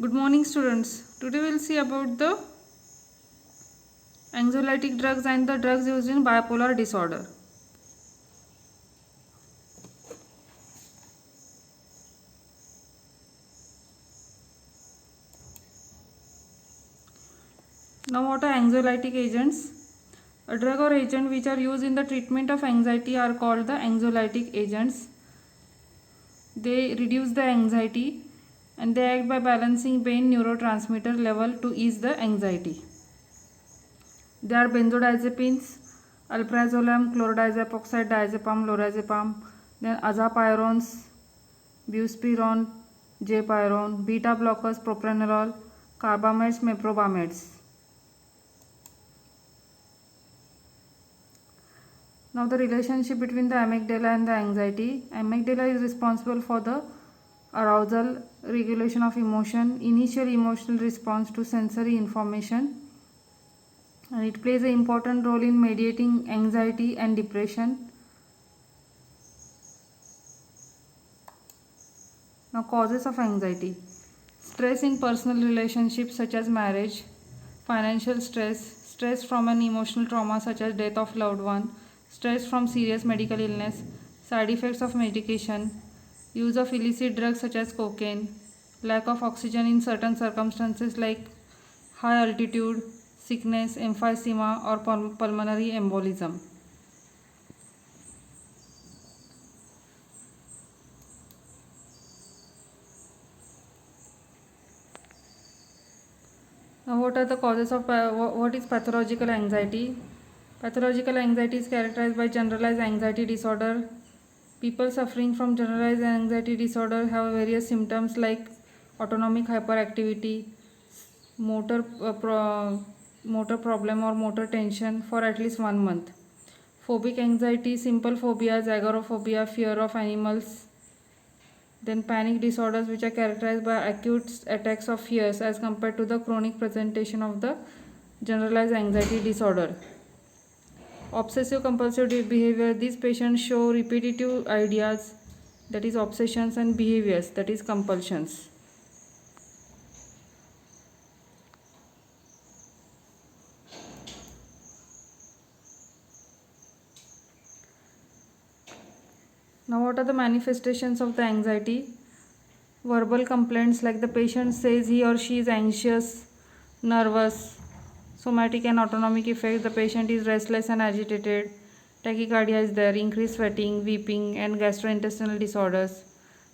Good morning, students. Today we'll see about the anxiolytic drugs and the drugs used in bipolar disorder. Now, what are anxiolytic agents? A drug or agent which are used in the treatment of anxiety are called the anxiolytic agents. They reduce the anxiety and they act by balancing brain neurotransmitter level to ease the anxiety. They are benzodiazepines, alprazolam, chlorodiazepam oxide, diazepam, lorazepam, then azapirones, buspirone, japirone, beta blockers, propranolol, carbamates, meprobamates. Now the relationship between the amygdala and the anxiety. Amygdala is responsible for the arousal, regulation of emotion, initial emotional response to sensory information, and it plays an important role in mediating anxiety and depression. Now causes of anxiety. Stress in personal relationships such as marriage, financial stress, stress from an emotional trauma such as death of loved one, stress from serious medical illness, side effects of medication, use of illicit drugs such as cocaine, lack of oxygen in certain circumstances like high altitude, sickness, emphysema or pulmonary embolism. Now, what are the causes of what is pathological anxiety? Pathological anxiety is characterized by generalized anxiety disorder. People suffering from generalized anxiety disorder have various symptoms like autonomic hyperactivity, motor motor problem or motor tension for at least 1 month. Phobic anxiety, simple phobias, agoraphobia, fear of animals. Then panic disorders which are characterized by acute attacks of fears as compared to the chronic presentation of the generalized anxiety disorder. Obsessive compulsive behavior, these patients show repetitive ideas, that is obsessions, and behaviors, that is compulsions. Now what are the manifestations of the anxiety? Verbal complaints like the patient says he or she is anxious, nervous. Somatic and autonomic effects, the patient is restless and agitated. Tachycardia is there, increased sweating, weeping, and gastrointestinal disorders.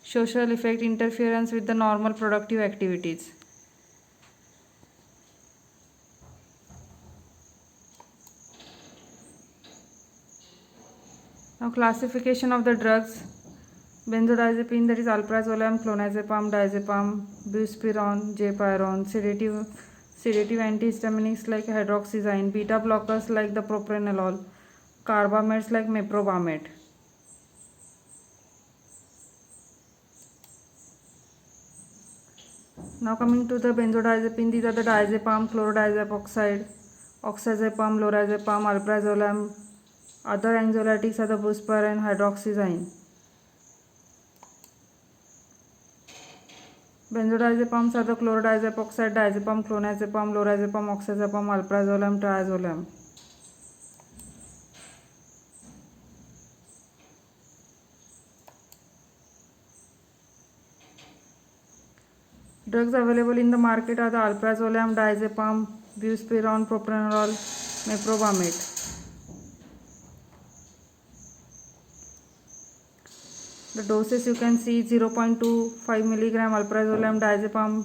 Social effect, interference with the normal productive activities. Now classification of the drugs. Benzodiazepine, that is alprazolam, clonazepam, diazepam, buspirone, japirone, sedative antihistaminics like hydroxyzine, beta blockers like the propranolol, carbamates like meprobamate. Now coming to the benzodiazepine, these are the diazepam, chlorodiazepam oxide, oxazepam, lorazepam, alprazolam. Other anxiolytics are the buspirone, hydroxyzine. Benzodiazepams are the chlorodiazepam oxide, diazepam, clonazepam, lorazepam, oxazepam, alprazolam, triazolam. Drugs available in the market are the alprazolam, diazepam, buspirone, propranolol, meprobamate. The doses you can see 0.25 milligram alprazolam, diazepam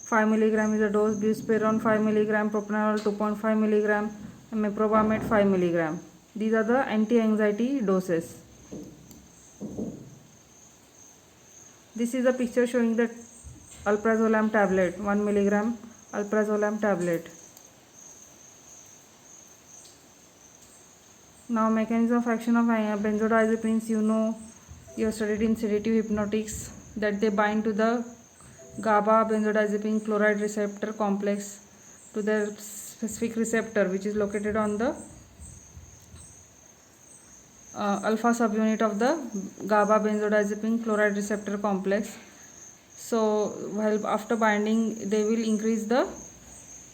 5 milligram is the dose, buspirone 5 milligram, propranolol 2.5 milligram, and meprobamate 5 milligram. These are the anti-anxiety doses. This is a picture showing the alprazolam tablet, 1 milligram alprazolam tablet. Now mechanism of action of benzodiazepines, you know, you have studied in sedative hypnotics that they bind to the GABA benzodiazepine chloride receptor complex to their specific receptor which is located on the alpha subunit of the GABA benzodiazepine chloride receptor complex. So while after binding they will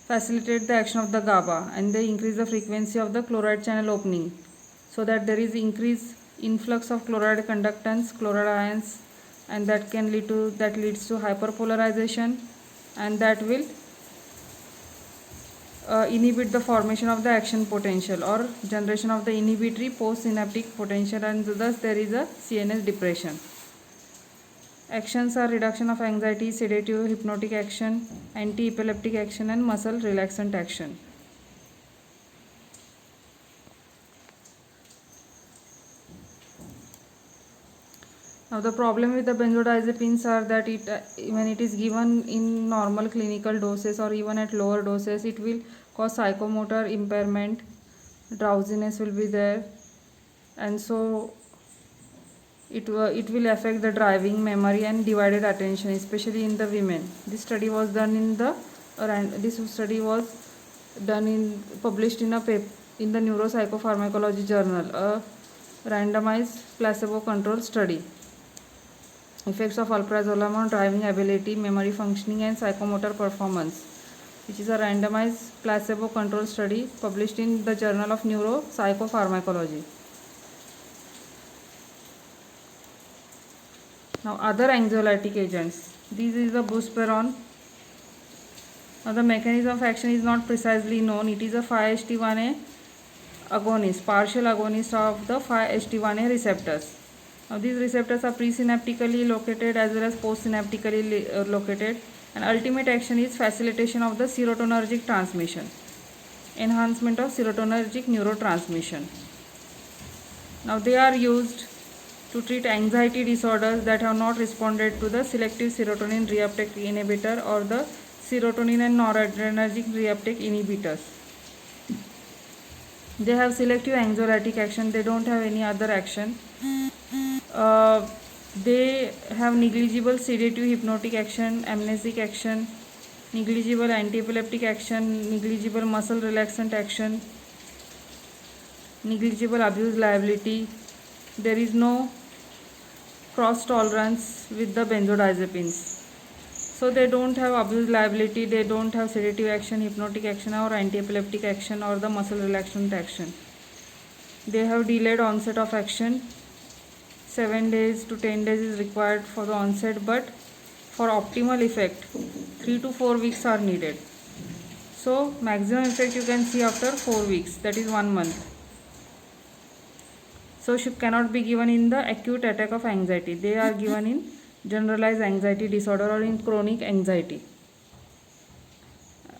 facilitate the action of the GABA, and they increase the frequency of the chloride channel opening, so that there is increased influx of chloride conductance, chloride ions, and that leads to hyperpolarization, and that will inhibit the formation of the action potential or generation of the inhibitory postsynaptic potential, and thus there is a CNS depression. Actions are reduction of anxiety, sedative, hypnotic action, anti-epileptic action, and muscle relaxant action. Now the problem with the benzodiazepines are that when it is given in normal clinical doses or even at lower doses, it will cause psychomotor impairment, drowsiness will be there, and so it will affect the driving, memory, and divided attention, especially in the women. This study was done published in the Neuropsychopharmacology journal, a randomized placebo-controlled study. Effects of alprazolam on driving ability, memory functioning, and psychomotor performance, which is a randomized placebo-controlled study published in the Journal of Neuropsychopharmacology. Now other anxiolytic agents. This is the buspirone. Now the mechanism of action is not precisely known. It is a 5-HT1A agonist, partial agonist of the 5-HT1A receptors. Now these receptors are presynaptically located as well as postsynaptically located, and ultimate action is facilitation of the serotonergic transmission, enhancement of serotonergic neurotransmission. Now they are used to treat anxiety disorders that have not responded to the selective serotonin reuptake inhibitor or the serotonin and noradrenergic reuptake inhibitors. They have selective anxiolytic action, they don't have any other action. They have negligible sedative hypnotic action, amnesic action, negligible anti-epileptic action, negligible muscle relaxant action, negligible abuse liability. There is no cross tolerance with the benzodiazepines. So they don't have abuse liability, they don't have sedative action, hypnotic action, or anti-epileptic action, or the muscle relaxant action. They have delayed onset of action. 7 days to 10 days is required for the onset, but for optimal effect 3 to 4 weeks are needed. So maximum effect you can see after 4 weeks, that is 1 month. So cannot be given in the acute attack of anxiety. They are given in generalized anxiety disorder or in chronic anxiety,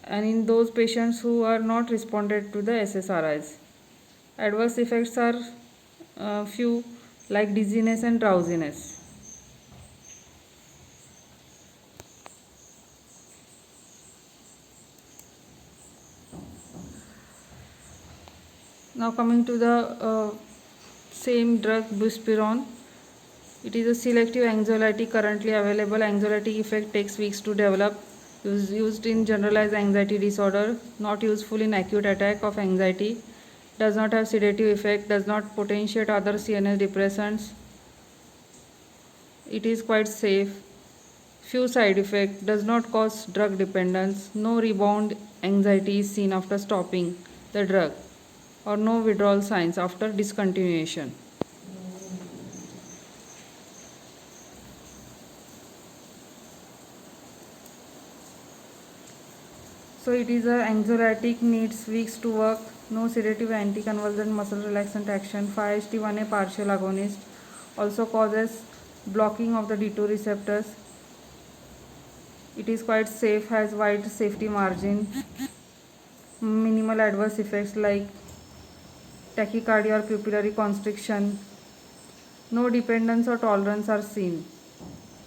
and in those patients who are not responded to the SSRIs. Adverse effects are few, like dizziness and drowsiness. Now coming to the same drug, buspirone. It is a selective anxiolytic currently available. Anxiolytic effect takes weeks to develop. Used in generalized anxiety disorder, not useful in acute attack of anxiety. Does not have sedative effect, does not potentiate other CNS depressants. It is quite safe. Few side effects, does not cause drug dependence. No rebound anxiety is seen after stopping the drug, or no withdrawal signs after discontinuation. So it is a anxiolytic, needs weeks to work, no sedative, anticonvulsant, muscle relaxant action, 5-HT1A partial agonist, also causes blocking of the D2 receptors. It is quite safe, has wide safety margin, minimal adverse effects like tachycardia or pupillary constriction. No dependence or tolerance are seen.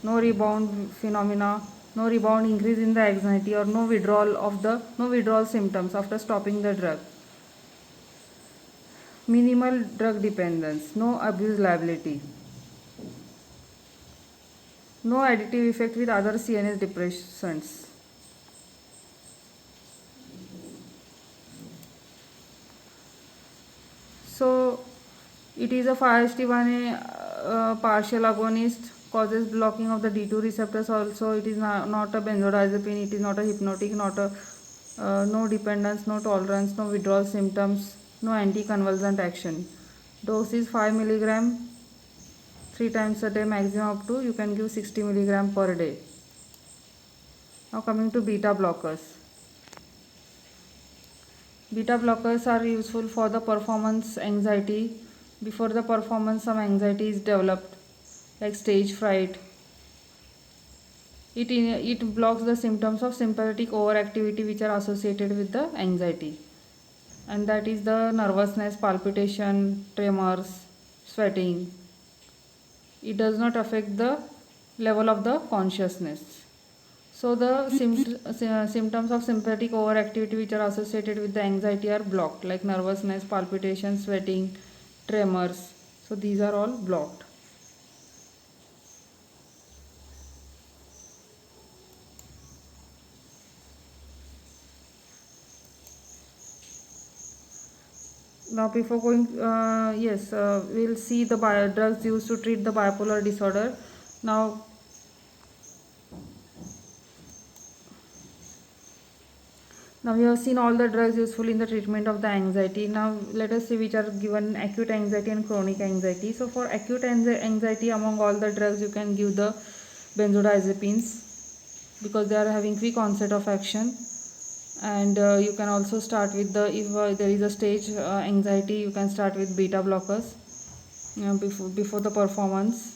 No rebound phenomena, no rebound increase in the anxiety, or no withdrawal symptoms after stopping the drug. Minimal drug dependence, no abuse liability. No additive effect with other CNS depressants. So it is a 5-HT1A partial agonist, causes blocking of the D2 receptors also. It is not a benzodiazepine, it is not a hypnotic, not a no dependence, no tolerance, no withdrawal symptoms, no anticonvulsant action. Dose is 5 mg 3 times a day, maximum up to you can give 60 mg per day. Now coming to beta blockers. Beta blockers are useful for the performance anxiety. Before the performance, some anxiety is developed, like stage fright. It blocks the symptoms of sympathetic overactivity which are associated with the anxiety, and that is the nervousness, palpitation, tremors, sweating. It does not affect the level of the consciousness. So the symptoms of sympathetic overactivity which are associated with the anxiety are blocked, like nervousness, palpitation, sweating, tremors. So these are all blocked. Now before going, we'll see the drugs used to treat the bipolar disorder. Now we have seen all the drugs useful in the treatment of the anxiety. Now let us see which are given acute anxiety and chronic anxiety. So for acute anxiety, among all the drugs you can give the benzodiazepines because they are having quick onset of action. And you can also start with the, if there is a stage anxiety, you can start with beta blockers before the performance.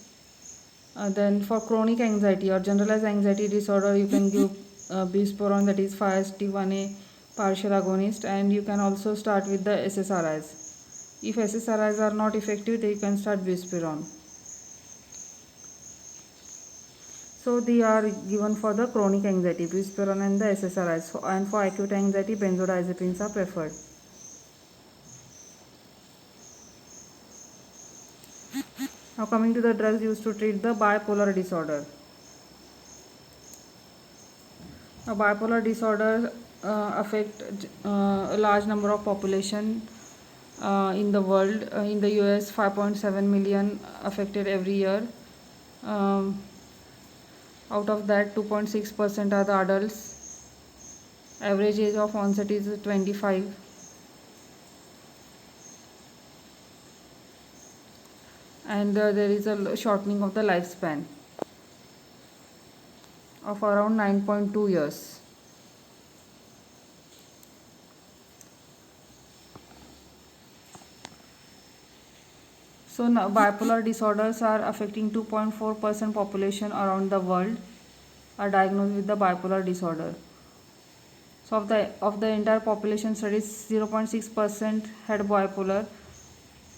Then for chronic anxiety or generalized anxiety disorder, you can give buspirone, that is 5-HT1A partial agonist, and you can also start with the SSRIs. If SSRIs are not effective, then you can start buspirone. So they are given for the chronic anxiety, buspirone and the SSRIs, and for acute anxiety, benzodiazepines are preferred. Now coming to the drugs used to treat the bipolar disorder. Now bipolar disorder affect a large number of population in the world. In the US, 5.7 million affected every year. Out of that, 2.6% are the adults. Average age of onset is 25. And there is a shortening of the lifespan of around 9.2 years. So now bipolar disorders are affecting 2.4% population around the world are diagnosed with the bipolar disorder. So of the entire population studies, 0.6% had bipolar,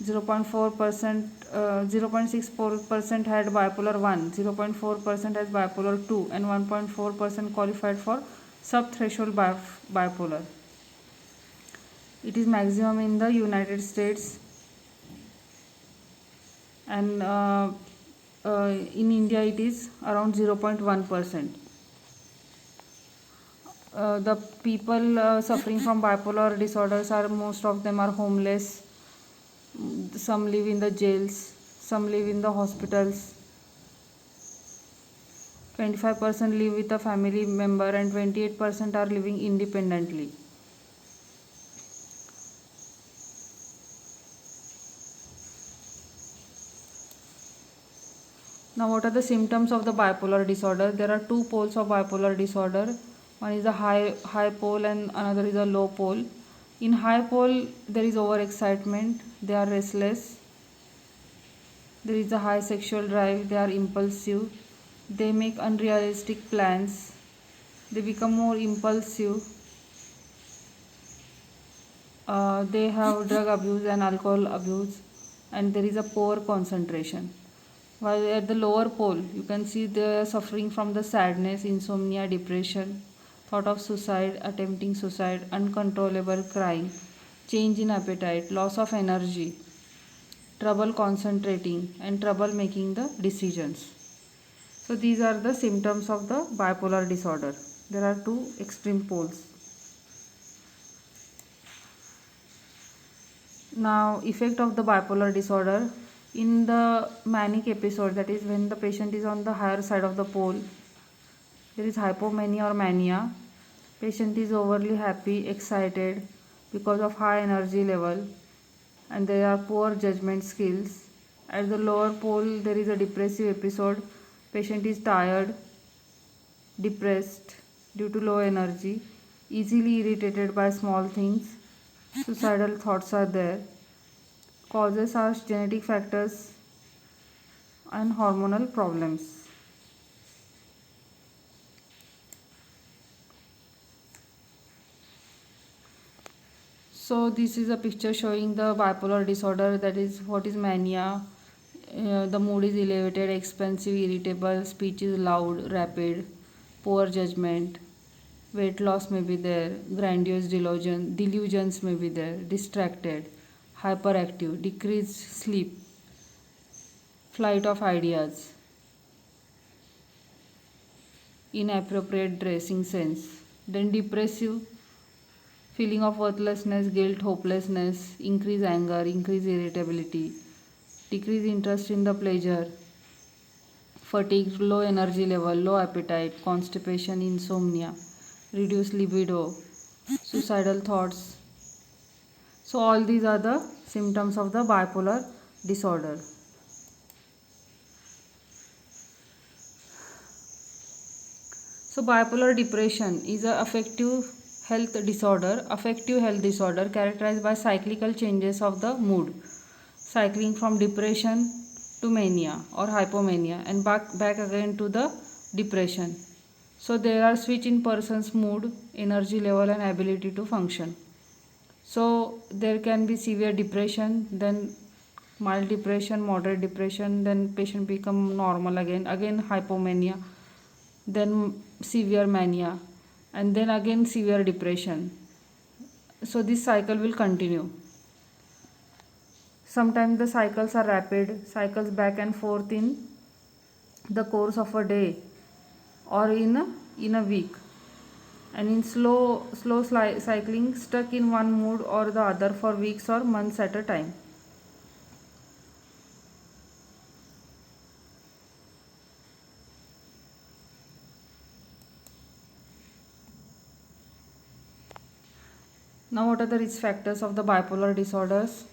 0.64% had bipolar 1, 0.4% has bipolar 2, and 1.4% qualified for subthreshold bipolar. It is maximum in the United States, and in India it is around 0.1%. The people suffering from bipolar disorders are, most of them are homeless. Some live in the jails, some live in the hospitals. 25% live with a family member, and 28% are living independently. Now what are the symptoms of the bipolar disorder? There are two poles of bipolar disorder. One is a high pole and another is a low pole. In high pole, there is overexcitement, they are restless. There is a high sexual drive, they are impulsive. They make unrealistic plans. They become more impulsive. They have drug abuse and alcohol abuse, and there is a poor concentration. While at the lower pole, you can see they are suffering from the sadness, insomnia, depression, thought of suicide, attempting suicide, uncontrollable crying, change in appetite, loss of energy, trouble concentrating, and trouble making the decisions. So these are the symptoms of the bipolar disorder. There are two extreme poles. Now, effect of the bipolar disorder. In the manic episode, that is when the patient is on the higher side of the pole, there is hypomania or mania. Patient is overly happy, excited because of high energy level, and there are poor judgment skills. At the lower pole, there is a depressive episode. Patient is tired, depressed due to low energy, easily irritated by small things. Suicidal thoughts are there. Causes are genetic factors and hormonal problems. So this is a picture showing the bipolar disorder, that is what is mania. The mood is elevated, expansive, irritable, speech is loud, rapid, poor judgment, weight loss may be there, grandiose delusions may be there, distracted, hyperactive, decreased sleep, flight of ideas, inappropriate dressing sense. Then depressive, feeling of worthlessness, guilt, hopelessness, increased anger, increased irritability, decreased interest in the pleasure, fatigue, low energy level, low appetite, constipation, insomnia, reduced libido, suicidal thoughts. So all these are the symptoms of the bipolar disorder. So bipolar depression is a affective health disorder characterized by cyclical changes of the mood, cycling from depression to mania or hypomania and back again to the depression. So there are switch in person's mood, energy level and ability to function. So there can be severe depression, then mild depression, moderate depression, then patient become normal again hypomania, then severe mania, and then again severe depression. So this cycle will continue. Sometimes the cycles are rapid, cycles back and forth in the course of a day or in a week, and in slow cycling, stuck in one mood or the other for weeks or months at a time. Now what are the risk factors of the bipolar disorders?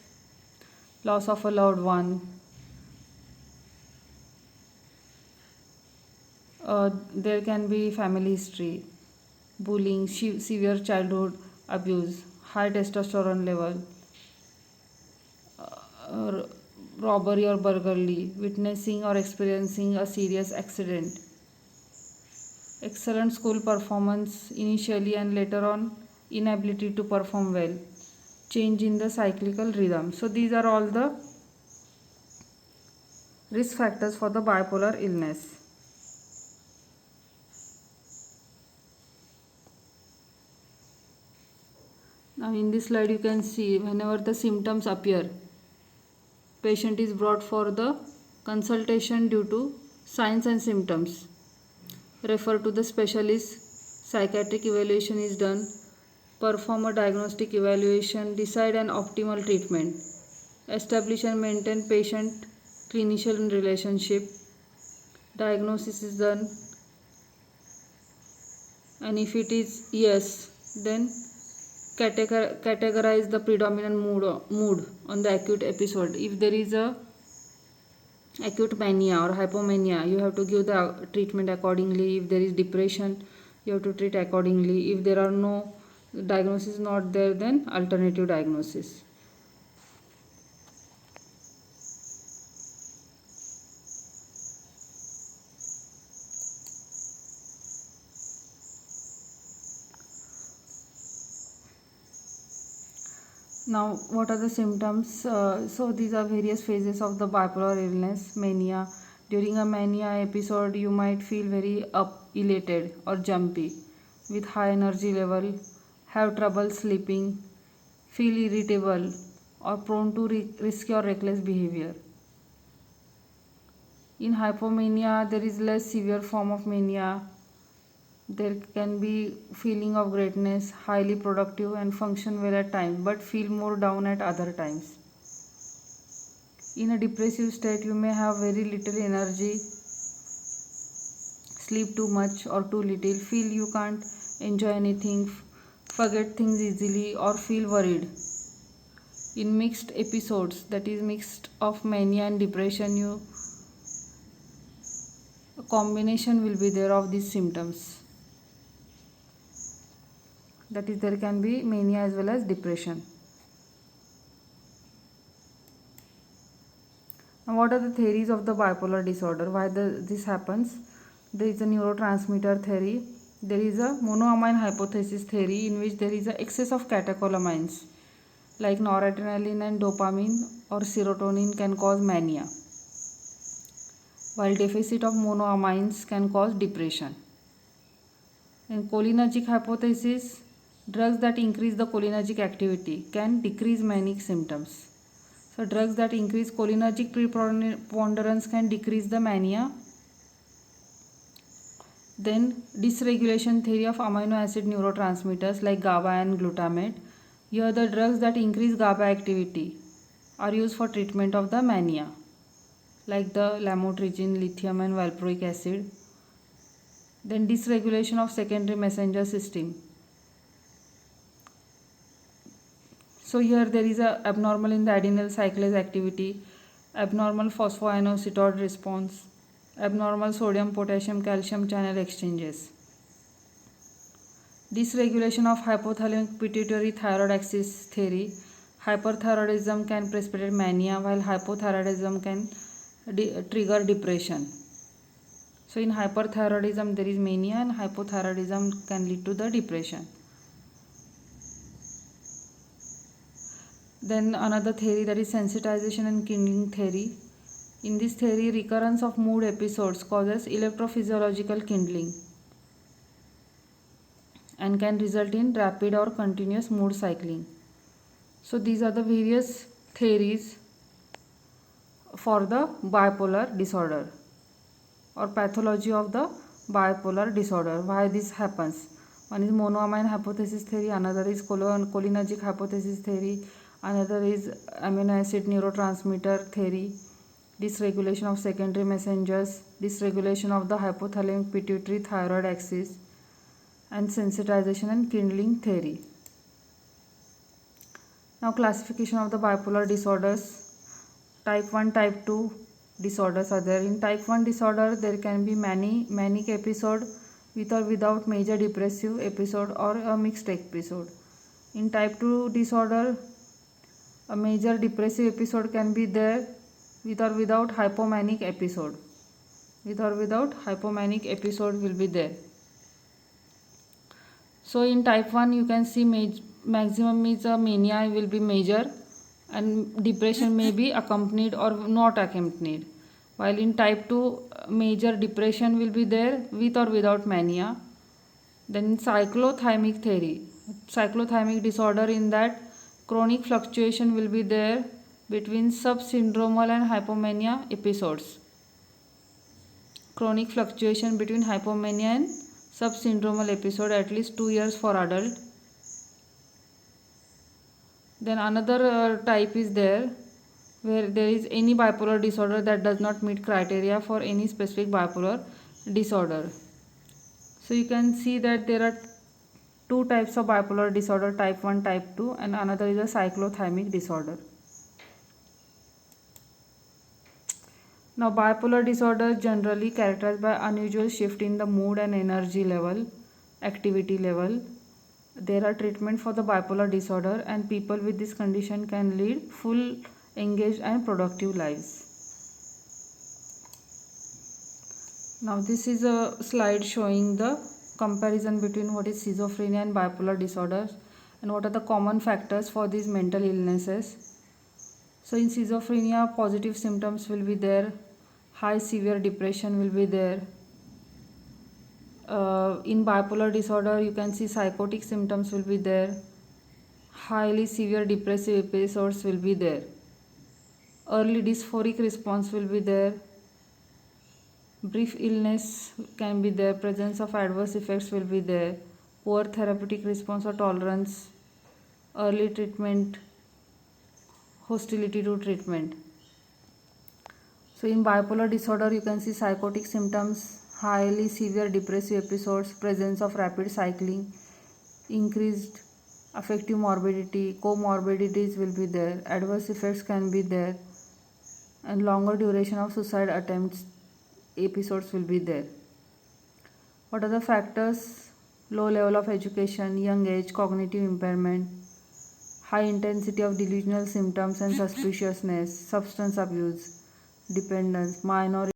Loss of a loved one, there can be family history, bullying, severe childhood abuse, high testosterone level, uh, robbery or burglary, witnessing or experiencing a serious accident, excellent school performance initially and later on inability to perform well, change in the cyclical rhythm. So these are all the risk factors for the bipolar illness. Now in this slide you can see whenever the symptoms appear, patient is brought for the consultation due to signs and symptoms. Refer to the specialist, psychiatric evaluation is done, perform a diagnostic evaluation, decide an optimal treatment, establish and maintain patient clinician relationship, diagnosis is done, and if it is yes, then categorize the predominant mood on the acute episode. If there is a acute mania or hypomania, you have to give the treatment accordingly. If there is depression, you have to treat accordingly. If there are no diagnosis not there, then alternative diagnosis. Now what are the symptoms? So these are various phases of the bipolar illness, mania. During a mania episode you might feel very elated or jumpy with high energy level, have trouble sleeping, feel irritable or prone to risky or reckless behavior. In hypomania there is less severe form of mania. There can be feeling of greatness, highly productive and function well at times but feel more down at other times. In a depressive state, you may have very little energy, sleep too much or too little, feel you can't enjoy anything, forget things easily, or feel worried. In mixed episodes, that is mixed of mania and depression, a combination will be there of these symptoms. That is, there can be mania as well as depression. Now, what are the theories of the bipolar disorder? Why this happens? There is a neurotransmitter theory. There is a monoamine hypothesis theory, in which there is an excess of catecholamines like noradrenaline and dopamine or serotonin can cause mania, while deficit of monoamines can cause depression. In cholinergic hypothesis, drugs that increase the cholinergic activity can decrease manic symptoms. So drugs that increase cholinergic preponderance can decrease the mania. Then dysregulation theory of amino acid neurotransmitters like GABA and glutamate. Here the drugs that increase GABA activity are used for treatment of the mania, like the lamotrigine, lithium and valproic acid. Then dysregulation of secondary messenger system. So here there is a abnormal in the adenyl cyclase activity, abnormal phosphoinositide response, abnormal sodium potassium calcium channel exchanges. Dysregulation of hypothalamic pituitary thyroid axis theory. Hyperthyroidism can precipitate mania, while hypothyroidism can trigger depression. So in hyperthyroidism there is mania, and hypothyroidism can lead to the depression. Then another theory, that is sensitization and kindling theory. In this theory, recurrence of mood episodes causes electrophysiological kindling and can result in rapid or continuous mood cycling. So these are the various theories for the bipolar disorder or pathology of the bipolar disorder. Why this happens? One is monoamine hypothesis theory, another is cholinergic hypothesis theory, another is amino acid neurotransmitter theory, dysregulation of secondary messengers, dysregulation of the hypothalamic pituitary thyroid axis, and sensitization and kindling theory. Now classification of the bipolar disorders. Type 1, type 2 disorders are there. In type 1 disorder, there can be manic episode with or without major depressive episode or a mixed episode. In type 2 disorder, a major depressive episode can be there with or without hypomanic episode. With or without hypomanic episode will be there. So in type 1 you can see maximum is a mania will be major and depression may be accompanied or not accompanied. While in type 2 major depression will be there with or without mania. Then cyclothymic theory. Cyclothymic disorder, in that chronic fluctuation will be there between subsyndromal and hypomania episodes. Chronic fluctuation between hypomania and subsyndromal episode, at least 2 years for adult. Then another type is there where there is any bipolar disorder that does not meet criteria for any specific bipolar disorder. So you can see that there are two types of bipolar disorder, type 1, type 2, and another is a cyclothymic disorder. Now bipolar disorder generally characterized by unusual shift in the mood and energy level, activity level. There are treatment for the bipolar disorder, and people with this condition can lead full, engaged and productive lives. Now this is a slide showing the comparison between what is schizophrenia and bipolar disorders and what are the common factors for these mental illnesses. So in schizophrenia, positive symptoms will be there, high severe depression will be there. In bipolar disorder, you can see psychotic symptoms will be there, highly severe depressive episodes will be there, early dysphoric response will be there, brief illness can be there, presence of adverse effects will be there, poor therapeutic response or tolerance, early treatment, hostility to treatment. So in bipolar disorder, you can see psychotic symptoms, highly severe depressive episodes, presence of rapid cycling, increased affective morbidity, comorbidities will be there, adverse effects can be there, and longer duration of suicide attempts episodes will be there. What are the factors? Low level of education, young age, cognitive impairment, high intensity of delusional symptoms and suspiciousness, substance abuse, dependence, minority